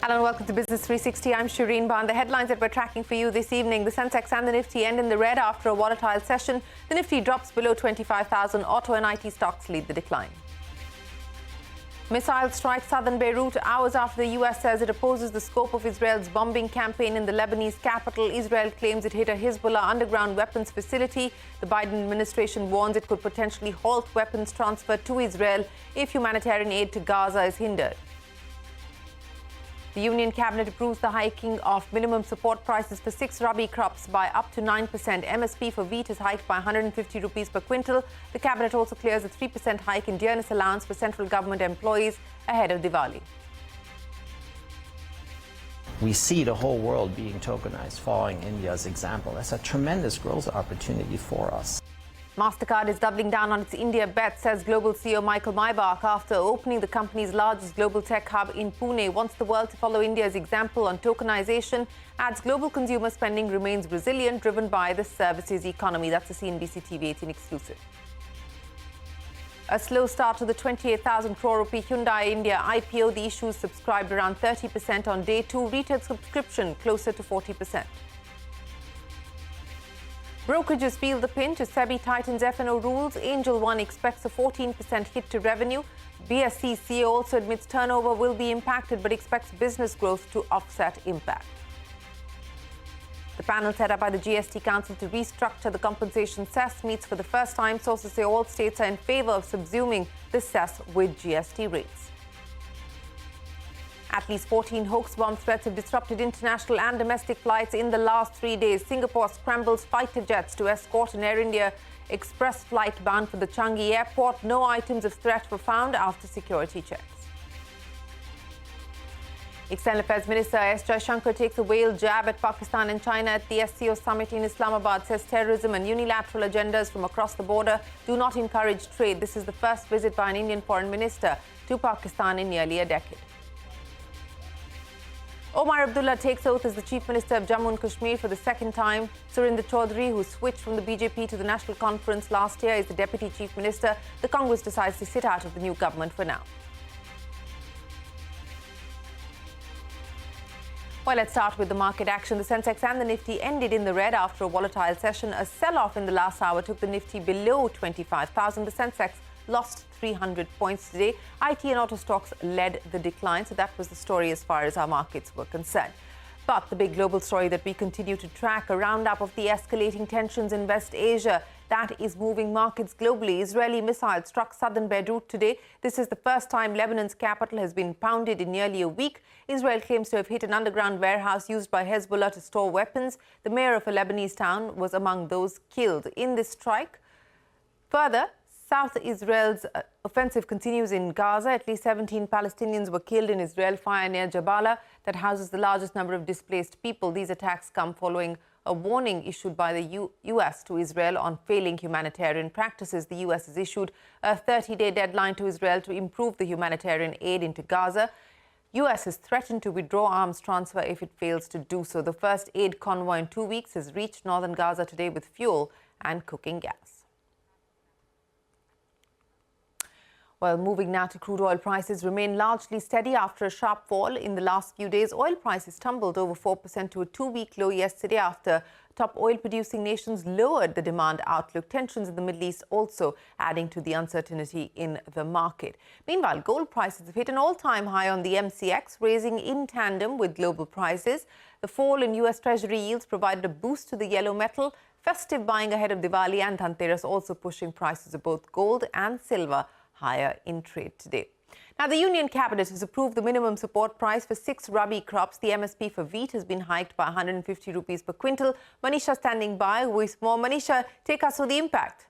Hello and welcome to Business 360. I'm Shireen Bhan. The headlines that we're tracking for you this evening: the Sensex and the Nifty end in the red after a volatile session. The Nifty drops below 25,000. Auto and IT stocks lead the decline. Missile strike southern Beirut hours after the US says it opposes the scope of Israel's bombing campaign in the Lebanese capital. Israel claims it hit a Hezbollah underground weapons facility. The Biden administration warns it could potentially halt weapons transfer to Israel if humanitarian aid to Gaza is hindered. The Union Cabinet approves the hiking of minimum support prices for 6 Rabi crops by up to 9%. MSP for wheat is hiked by 150 rupees per quintal. The Cabinet also clears a 3% hike in dearness allowance for central government employees ahead of Diwali. We see the whole world being tokenized, following India's example. That's a tremendous growth opportunity for us. Mastercard is doubling down on its India bet, says global CEO Michael Maybach, after opening the company's largest global tech hub in Pune. Wants the world to follow India's example on tokenization. Adds global consumer spending remains resilient, driven by the services economy. That's a CNBC TV18 exclusive. A slow start to the 28,000 crore rupee Hyundai India IPO. The issues subscribed around 30% on day 2. Retail subscription closer to 40%. Brokerages feel the pinch as SEBI tightens F&O rules. Angel One expects a 14% hit to revenue. BSE CEO also admits turnover will be impacted but expects business growth to offset impact. The panel set up by the GST Council to restructure the compensation cess meets for the first time. Sources say all states are in favour of subsuming the cess with GST rates. At least 14 hoax bomb threats have disrupted international and domestic flights in the last 3 days. Singapore scrambles fighter jets to escort an Air India Express flight bound for the Changi airport. No items of threat were found after security checks. External Affairs Minister S. Jaishankar takes a whale jab at Pakistan and China at the SCO summit in Islamabad. Says terrorism and unilateral agendas from across the border do not encourage trade. This is the first visit by an Indian foreign minister to Pakistan in nearly a decade. Omar Abdullah takes oath as the Chief Minister of Jammu and Kashmir for the second time. Surinder Chaudhary, who switched from the BJP to the National Conference last year, is the Deputy Chief Minister. The Congress decides to sit out of the new government for now. Well, let's start with the market action. The Sensex and the Nifty ended in the red after a volatile session. A sell-off in the last hour took the Nifty below 25,000. The Sensex lost 300 points today. IT and auto stocks led the decline. So that was the story as far as our markets were concerned. But the big global story that we continue to track, a roundup of the escalating tensions in West Asia, that is moving markets globally. Israeli missiles struck southern Beirut today. This is the first time Lebanon's capital has been pounded in nearly a week. Israel claims to have hit an underground warehouse used by Hezbollah to store weapons. The mayor of a Lebanese town was among those killed in this strike. Further, South Israel's offensive continues in Gaza. At least 17 Palestinians were killed in Israel fire near Jabalah that houses the largest number of displaced people. These attacks come following a warning issued by the US to Israel on failing humanitarian practices. The US has issued a 30-day deadline to Israel to improve the humanitarian aid into Gaza. US has threatened to withdraw arms transfer if it fails to do so. The first aid convoy in 2 weeks has reached northern Gaza today with fuel and cooking gas. Well, moving now to crude oil prices remain largely steady after a sharp fall in the last few days. Oil prices tumbled over 4% to a 2-week low yesterday after top oil-producing nations lowered the demand outlook. Tensions in the Middle East also adding to the uncertainty in the market. Meanwhile, gold prices have hit an all-time high on the MCX, raising in tandem with global prices. The fall in US Treasury yields provided a boost to the yellow metal. Festive buying ahead of Diwali and Dhanteras also pushing prices of both gold and silver higher in trade today. Now, the Union Cabinet has approved the minimum support price for 6 Rabi crops. The MSP for wheat has been hiked by 150 rupees per quintal. Manisha standing by with more. Manisha, take us through the impact.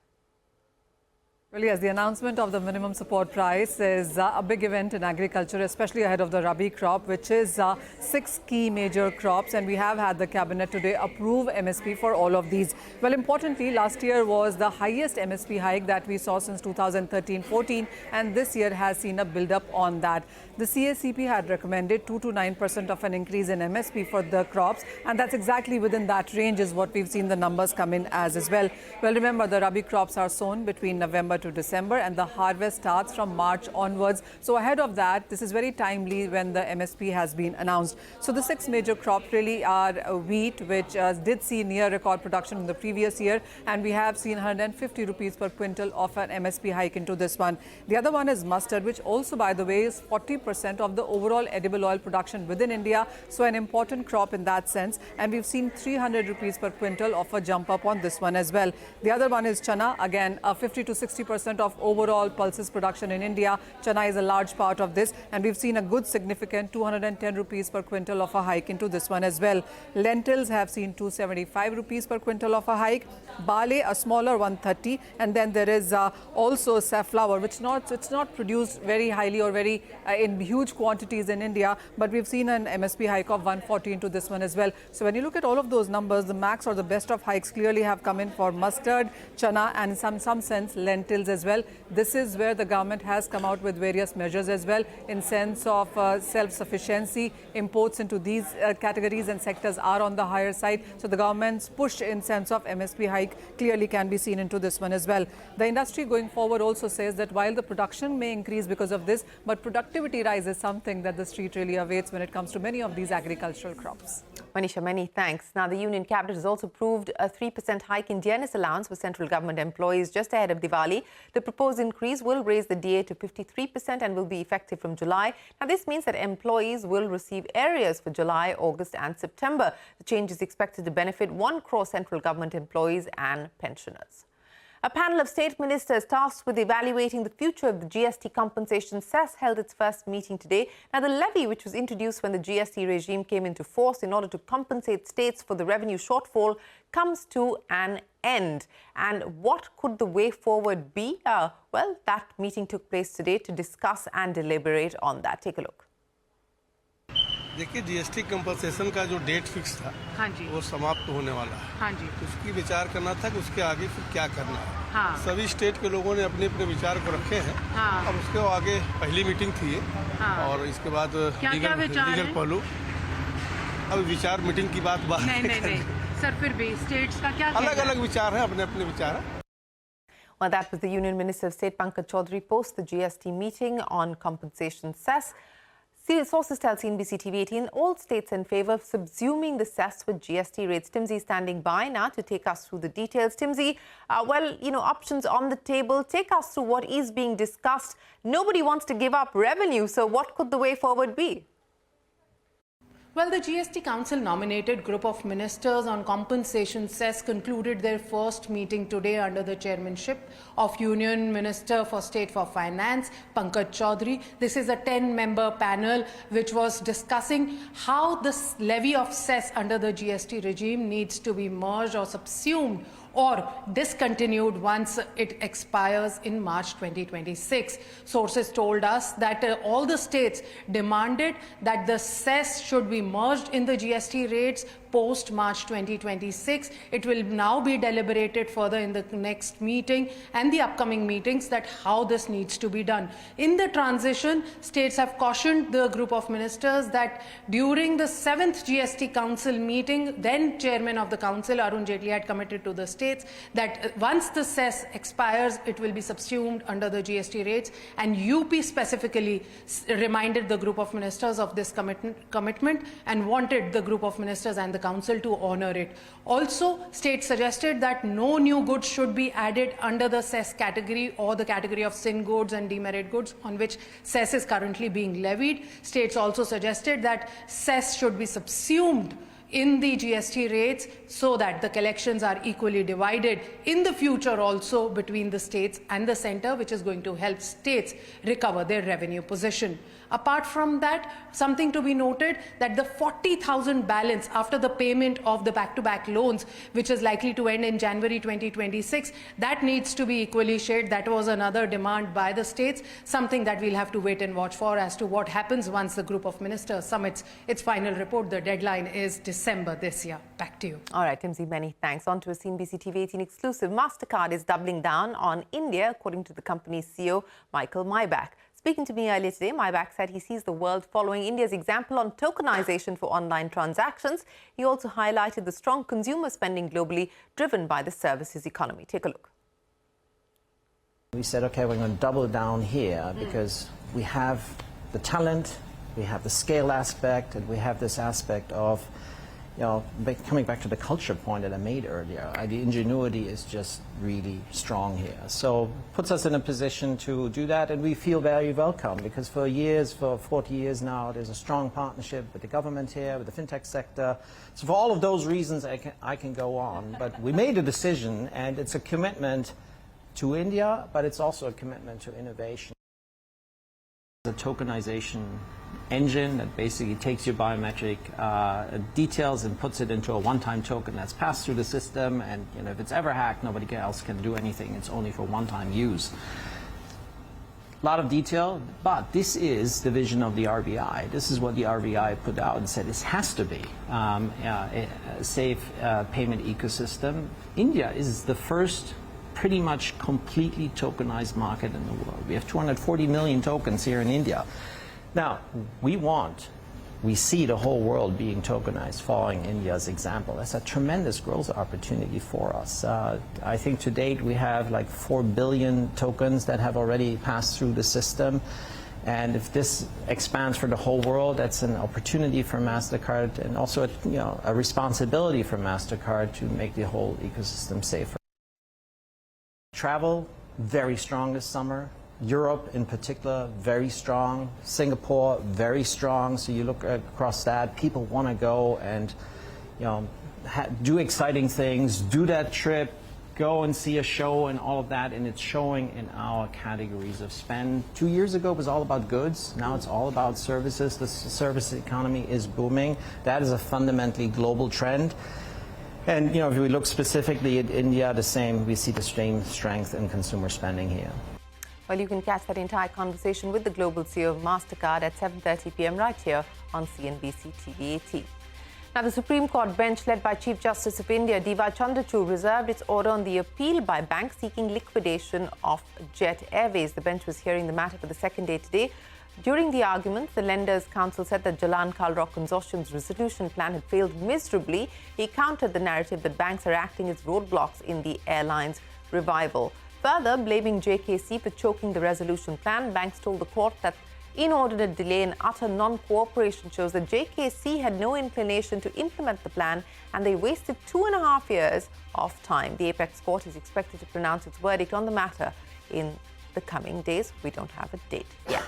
Well, yes, the announcement of the minimum support price is a big event in agriculture, especially ahead of the Rabi crop, which is 6 key major crops. And we have had the cabinet today approve MSP for all of these. Well, importantly, last year was the highest MSP hike that we saw since 2013-14. And this year has seen a build-up on that. The CACP had recommended 2 to 9% of an increase in MSP for the crops. And that's exactly within that range is what we've seen the numbers come in as well. Well, remember, the Rabi crops are sown between November November to December, and the harvest starts from March onwards. So ahead of that, this is very timely when the MSP has been announced. So the 6 major crops really are wheat, which did see near record production in the previous year, and we have seen 150 rupees per quintal of an MSP hike into this one. The other one is mustard, which also, by the way, is 40% of the overall edible oil production within India. So an important crop in that sense. And we've seen 300 rupees per quintal of a jump up on this one as well. The other one is chana. Again, 50 to 60% of overall pulses production in India. Chana is a large part of this. And we've seen a good significant 210 rupees per quintal of a hike into this one as well. Lentils have seen 275 rupees per quintal of a hike. Barley, a smaller 130. And then there is also safflower, which it's not produced very highly or very in huge quantities in India. But we've seen an MSP hike of 140 into this one as well. So when you look at all of those numbers, the max or the best of hikes clearly have come in for mustard, chana, and in some sense lentils as well. This is where the government has come out with various measures as well in sense of self-sufficiency. Imports into these categories and sectors are on the higher side. So the government's push in sense of MSP hike clearly can be seen into this one as well. The industry going forward also says that while the production may increase because of this, but productivity rise is something that the street really awaits when it comes to many of these agricultural crops. Manisha, many thanks. Now, the Union Cabinet has also approved a 3% hike in DNS allowance for central government employees just ahead of Diwali. The proposed increase will raise the DA to 53% and will be effective from July. Now, this means that employees will receive arrears for July, August and September. The change is expected to benefit 1 crore central government employees and pensioners. A panel of state ministers tasked with evaluating the future of the GST compensation cess held its first meeting today. Now, the levy, which was introduced when the GST regime came into force in order to compensate states for the revenue shortfall, comes to an end. And what could the way forward be? Well, that meeting took place today to discuss and deliberate on that. Take a look. देखिए GST compensation का जो date fix था हाँ जी वो समाप्त होने वाला है हाँ जी उसकी विचार करना था कि उसके आगे फिर क्या करना है हाँ सभी स्टेट के लोगों ने अपने अपने विचार को रखे हैं हाँ अब उसके आगे पहली मीटिंग थी ये हाँ और इसके बाद लीगल पहलू अब विचार मीटिंग की बात नहीं सर फिर भी स्टेट्स का क्या अलग अलग विचार है अपने अपने विचार है Well, that was the Union Minister of State Pankaj Chaudhary post the GST meeting on compensation cess. Sources tell CNBC TV 18 all states in favour of subsuming the cess with GST rates. Timsy standing by now to take us through the details. Timsy, options on the table. Take us through what is being discussed. Nobody wants to give up revenue, so what could the way forward be? Well, the GST Council nominated group of ministers on compensation cess concluded their first meeting today under the chairmanship of Union Minister for State for Finance, Pankaj Chaudhary. This is a 10-member panel which was discussing how this levy of cess under the GST regime needs to be merged or subsumed or discontinued once it expires in March 2026. Sources told us that all the states demanded that the cess should be merged in the GST rates post March 2026. It will now be deliberated further in the next meeting and the upcoming meetings that how this needs to be done. In the transition, states have cautioned the group of ministers that during the 7th GST Council meeting, then Chairman of the Council, Arun Jaitley, had committed to the states that once the cess expires, it will be subsumed under the GST rates. And UP specifically reminded the group of ministers of this commitment and wanted the group of ministers and the Council to honour it. Also, states suggested that no new goods should be added under the cess category or the category of sin goods and demerit goods on which cess is currently being levied. States also suggested that cess should be subsumed in the GST rates so that the collections are equally divided in the future also between the states and the centre, which is going to help states recover their revenue position. Apart from that, something to be noted that the 40,000 balance after the payment of the back-to-back loans, which is likely to end in January 2026, that needs to be equally shared. That was another demand by the states, something that we'll have to wait and watch for as to what happens once the group of ministers submits its final report. The deadline is December this year. Back to you. All right, Timsy, many thanks. On to a CNBC TV 18 exclusive. Mastercard is doubling down on India, according to the company's CEO, Michael Maybach. Speaking to me earlier today, Maybach said he sees the world following India's example on tokenization for online transactions. He also highlighted the strong consumer spending globally, driven by the services economy. Take a look. We said, okay, we're going to double down here because we have the talent, we have the scale aspect, and we have this aspect of, coming back to the culture point that I made earlier, the ingenuity is just really strong here. So puts us in a position to do that, and we feel very welcome because for 40 years now, there's a strong partnership with the government here, with the fintech sector. So for all of those reasons, I can go on. But we made a decision, and it's a commitment to India, but it's also a commitment to innovation. The tokenization engine that basically takes your biometric details and puts it into a one-time token that's passed through the system, and if it's ever hacked, nobody else can do anything. It's only for one-time use. A lot of detail, but this is the vision of the RBI. This is what the RBI put out and said this has to be a safe payment ecosystem. India is the first pretty much completely tokenized market in the world. We have 240 million tokens here in India. Now, we see the whole world being tokenized, following India's example. That's a tremendous growth opportunity for us. I think to date we have like 4 billion tokens that have already passed through the system. And if this expands for the whole world, that's an opportunity for Mastercard and also a responsibility for Mastercard to make the whole ecosystem safer. Travel, very strong this summer. Europe in particular, very strong. Singapore, very strong. So you look across that, people want to go and do exciting things, do that trip, go and see a show and all of that, and it's showing in our categories of spend. 2 years ago it was all about goods. Now it's all about services. The service economy is booming. That is a fundamentally global trend. And if we look specifically at India, the same, we see the same strength in consumer spending here. Well, you can catch that entire conversation with the global CEO of Mastercard at 7:30 p.m. right here on CNBC TV 18. Now, the Supreme Court bench led by Chief Justice of India, D.Y. Chandrachud, reserved its order on the appeal by banks seeking liquidation of Jet Airways. The bench was hearing the matter for the second day today. During the arguments, the Lenders' Council said that Jalan Kalrock Consortium's resolution plan had failed miserably. He countered the narrative that banks are acting as roadblocks in the airline's revival. Further, blaming JKC for choking the resolution plan, banks told the court that inordinate delay and utter non-cooperation shows that JKC had no inclination to implement the plan, and they wasted 2.5 years of time. The apex court is expected to pronounce its verdict on the matter in the coming days. We don't have a date yet.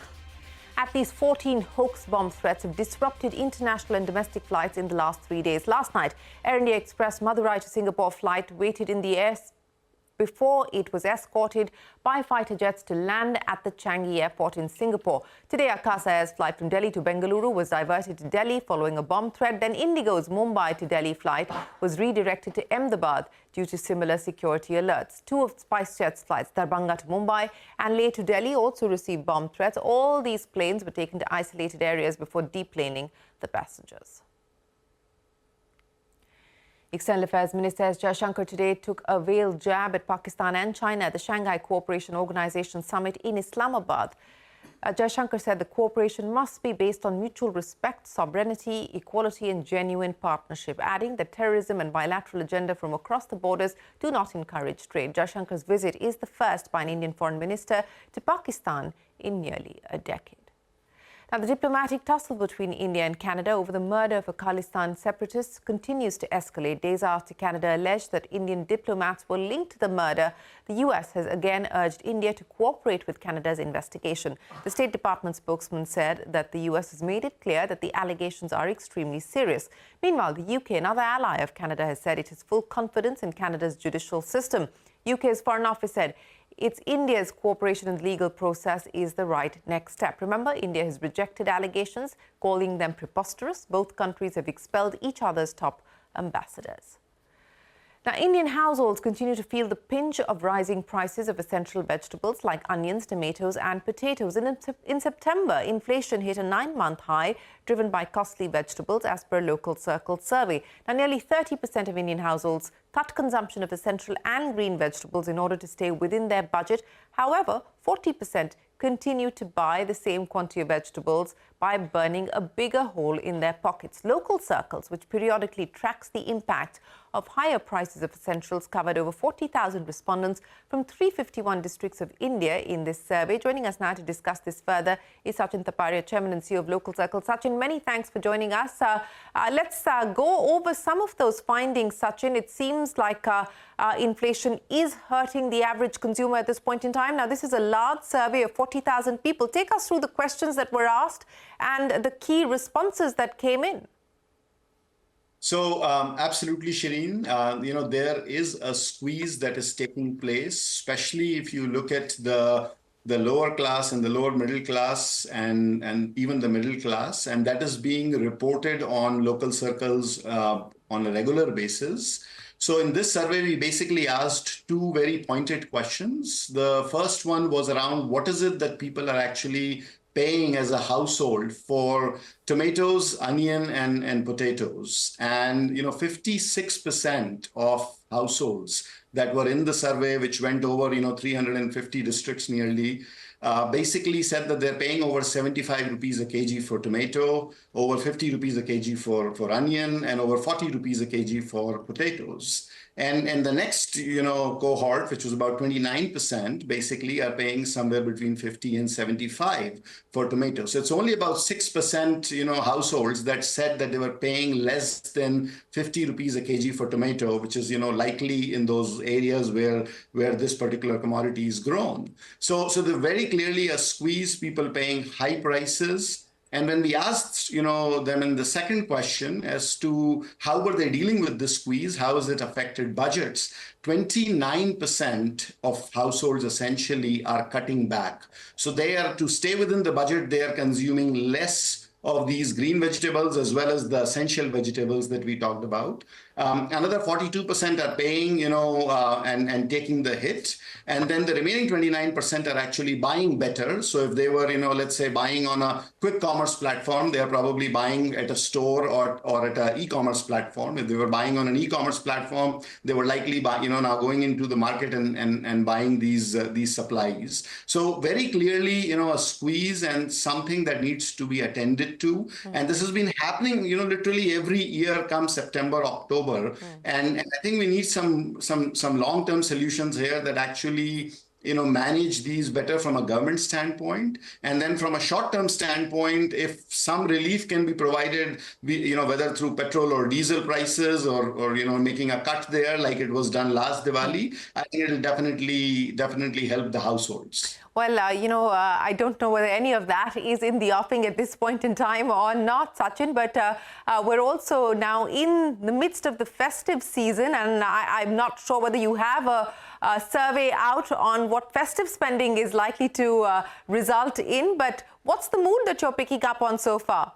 At least 14 hoax bomb threats have disrupted international and domestic flights in the last 3 days. Last night, Air India Express Madurai to Singapore flight waited in the air before it was escorted by fighter jets to land at the Changi airport in Singapore. Today, Akasa Air's flight from Delhi to Bengaluru was diverted to Delhi following a bomb threat. Then Indigo's Mumbai to Delhi flight was redirected to Ahmedabad due to similar security alerts. Two of SpiceJet's flights, Darbhanga to Mumbai and Leh to Delhi, also received bomb threats. All these planes were taken to isolated areas before deplaning the passengers. External Affairs Minister S. Jaishankar today took a veiled jab at Pakistan and China at the Shanghai Cooperation Organization summit in Islamabad. Jaishankar said the cooperation must be based on mutual respect, sovereignty, equality and genuine partnership, adding that terrorism and bilateral agenda from across the borders do not encourage trade. Jaishankar's visit is the first by an Indian foreign minister to Pakistan in nearly a decade. Now, the diplomatic tussle between India and Canada over the murder of a Khalistan separatist continues to escalate. Days after Canada alleged that Indian diplomats were linked to the murder, the US has again urged India to cooperate with Canada's investigation. The State Department spokesman said that the US has made it clear that the allegations are extremely serious. Meanwhile, the UK, another ally of Canada, has said it has full confidence in Canada's judicial system. UK's Foreign Office said it's India's cooperation in the legal process is the right next step. Remember, India has rejected allegations, calling them preposterous. Both countries have expelled each other's top ambassadors. Now, Indian households continue to feel the pinch of rising prices of essential vegetables like onions, tomatoes and potatoes. In September, inflation hit a 9-month high, driven by costly vegetables, as per Local Circle survey. Now, nearly 30% of Indian households cut consumption of essential and green vegetables in order to stay within their budget. However, 40% continue to buy the same quantity of vegetables by burning a bigger hole in their pockets. Local Circles, which periodically tracks the impact of higher prices of essentials, covered over 40,000 respondents from 351 districts of India in this survey. Joining us now to discuss this further is Sachin Taparia, Chairman and CEO of Local Circles. Sachin, many thanks for joining us. Let's go over some of those findings, Sachin. It seems like inflation is hurting the average consumer at this point in time. Now, this is a large survey of 40,000 people. Take us through the questions that were asked and the key responses that came in. So absolutely, Shireen, there is a squeeze that is taking place, especially if you look at the lower class and the lower middle class and even the middle class. And that is being reported on Local Circles on a regular basis. So in this survey, we basically asked two very pointed questions. The first one was around what is it that people are actually paying as a household for tomatoes, onion, and potatoes. And 56% of households that were in the survey, which went over 350 districts nearly, basically said that they're paying over 75 rupees a kg for tomato, over 50 rupees a kg for onion, and over 40 rupees a kg for potatoes. And the next, cohort, which was about 29%, basically are paying somewhere between 50 and 75 for tomatoes. So it's only about 6%, households that said that they were paying less than 50 rupees a kg for tomato, which is, likely in those areas where this particular commodity is grown. So there's very clearly a squeeze, people paying high prices. And when we asked, them in the second question as to how were they dealing with this squeeze, how has it affected budgets, 29% of households essentially are cutting back. So they are, to stay within the budget, they are consuming less of these green vegetables as well as the essential vegetables that we talked about. Another 42% are paying, and taking the hit. And then the remaining 29% are actually buying better. So if they were, let's say buying on a quick commerce platform, they are probably buying at a store or at an e-commerce platform. If they were buying on an e-commerce platform, they were likely now going into the market and buying these supplies. So very clearly, a squeeze and something that needs to be attended to. And this has been happening, literally every year come September, October. And I think we need some long-term solutions here that actually manage these better from a government standpoint. And then from a short-term standpoint, if some relief can be provided, whether through petrol or diesel prices or making a cut there like it was done last Diwali, I think it will definitely help the households. Well, I don't know whether any of that is in the offing at this point in time or not, Sachin, but we're also now in the midst of the festive season, and I'm not sure whether you have a survey out on what festive spending is likely to result in, but what's the mood that you're picking up on so far?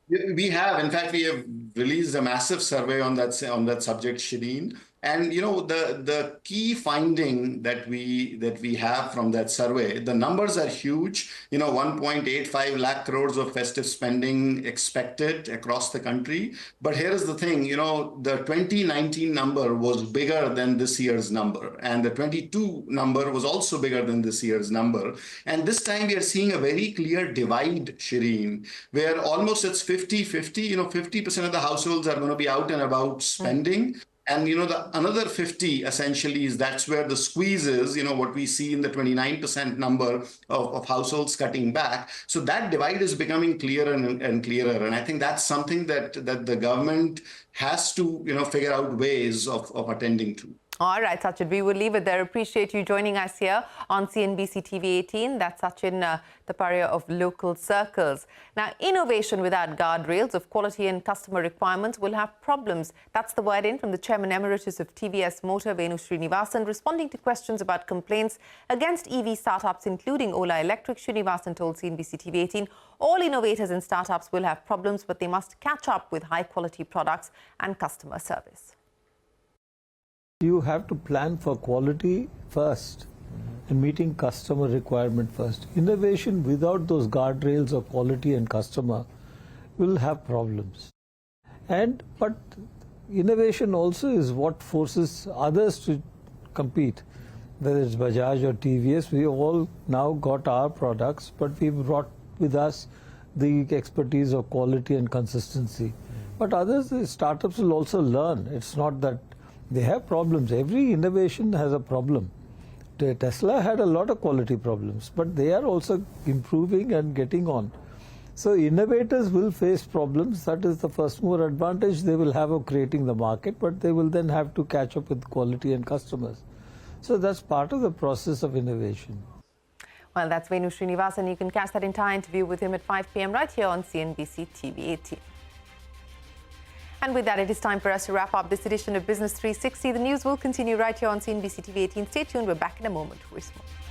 We have. In fact, we have released a massive survey on that subject, Shireen. And the key finding that we have from that survey, the numbers are huge. 1.85 lakh crores of festive spending expected across the country. But here is the thing, the 2019 number was bigger than this year's number, and the 22 number was also bigger than this year's number. And this time we are seeing a very clear divide, Shireen, where almost it's 50-50. 50% of the households are going to be out and about spending. And, the another 50 essentially that's where the squeeze is, what we see in the 29% number of households cutting back. So that divide is becoming clearer and clearer. And I think that's something that the government has to, figure out ways of attending to. All right, Sachin, we will leave it there. Appreciate you joining us here on CNBC TV 18. That's Sachin Taparia of Local Circles. Now, innovation without guardrails of quality and customer requirements will have problems. That's the word in from the Chairman Emeritus of TVS Motor, Venu Srinivasan, responding to questions about complaints against EV startups, including Ola Electric. Srinivasan told CNBC TV 18, all innovators and startups will have problems, but they must catch up with high-quality products and customer service. You have to plan for quality first and meeting customer requirement first. Innovation without those guardrails of quality and customer will have problems. But innovation also is what forces others to compete. Whether it's Bajaj or TVS, we all now got our products, but we brought with us the expertise of quality and consistency. But others, the startups will also learn. It's not that they have problems. Every innovation has a problem. Tesla had a lot of quality problems, but they are also improving and getting on. So innovators will face problems. That is the first mover advantage they will have of creating the market, but they will then have to catch up with quality and customers. So that's part of the process of innovation. Well, that's Venu Srinivasan. You can catch that entire interview with him at 5 p.m. right here on CNBC TV 18. And with that, it is time for us to wrap up this edition of Business 360. The news will continue right here on CNBC TV 18. Stay tuned. We're back in a moment with more.